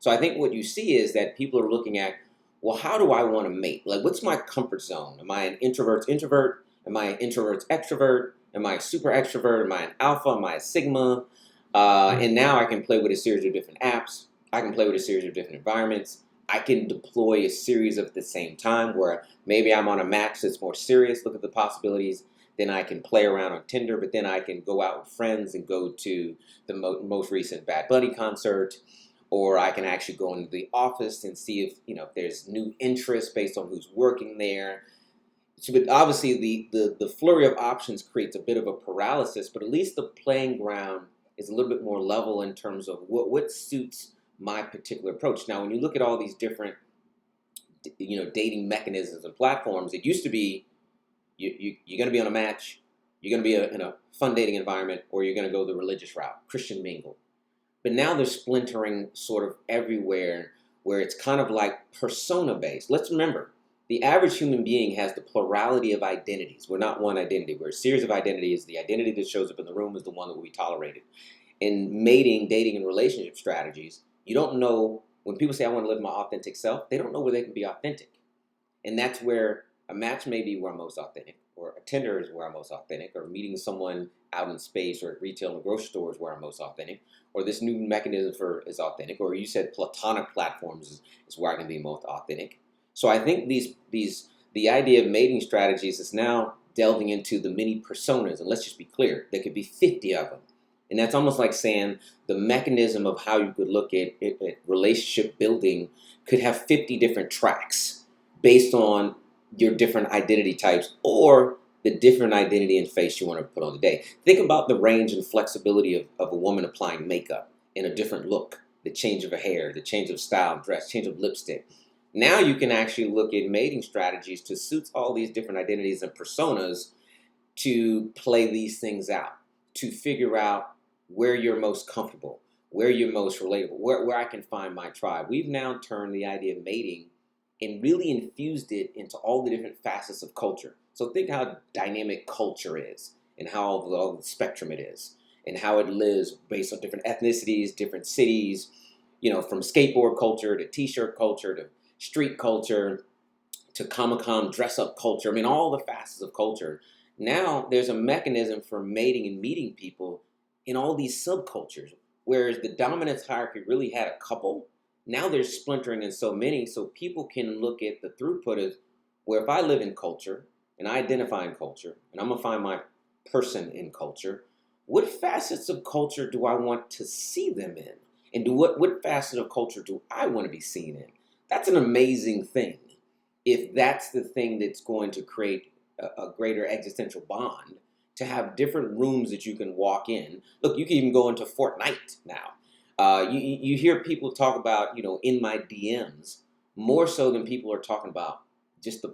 So I think what you see is that people are looking at, well, how do I want to mate? Like, what's my comfort zone? Am I an introvert's introvert? Am I an introvert's extrovert? Am I a super extrovert? Am I an alpha? Am I a sigma? And now I can play with a series of different apps. I can play with a series of different environments. I can deploy a series of at the same time where maybe I'm on a match that's more serious, look at the possibilities. Then I can play around on Tinder, but then I can go out with friends and go to the most recent Bad Bunny concert, or I can actually go into the office and see if there's new interest based on who's working there. So, but obviously, the flurry of options creates a bit of a paralysis, but at least the playing ground is a little bit more level in terms of what suits my particular approach. Now, when you look at all these different, dating mechanisms and platforms, it used to be you're going to be on a match, you're going to be in a fun dating environment, or you're going to go the religious route, Christian mingle. But now they're splintering sort of everywhere where it's kind of like persona based. Let's remember, the average human being has the plurality of identities. We're not one identity. We're a series of identities. The identity that shows up in the room is the one that will be tolerated. In mating, dating, and relationship strategies, you don't know, when people say, I want to live my authentic self, they don't know where they can be authentic. And that's where a match may be where I'm most authentic, or a Tinder is where I'm most authentic, or meeting someone out in space or at retail and grocery store is where I'm most authentic, or this new mechanism is authentic, or you said platonic platforms is where I can be most authentic. So I think the idea of mating strategies is now delving into the many personas, and let's just be clear, there could be 50 of them. And that's almost like saying the mechanism of how you could look at relationship building could have 50 different tracks based on your different identity types or the different identity and face you want to put on the day. Think about the range and flexibility of a woman applying makeup in a different look, the change of her hair, the change of style, dress, change of lipstick. Now you can actually look at mating strategies to suit all these different identities and personas to play these things out, to figure out where you're most comfortable, where you're most relatable, where I can find my tribe. We've now turned the idea of mating and really infused it into all the different facets of culture. So think how dynamic culture is and how all the spectrum it is and how it lives based on different ethnicities, different cities, from skateboard culture to t-shirt culture to street culture to Comic-Con dress-up culture. I mean, all the facets of culture. Now there's a mechanism for mating and meeting people in all these subcultures, whereas the dominance hierarchy really had a couple. Now they're splintering in so many, so people can look at the throughput of where if I live in culture and I identify in culture and I'm going to find my person in culture, what facets of culture do I want to see them in? And what facet of culture do I want to be seen in? That's an amazing thing. If that's the thing that's going to create a greater existential bond, to have different rooms that you can walk in. Look, you can even go into Fortnite now. You hear people talk about, in my DMs, more so than people are talking about just the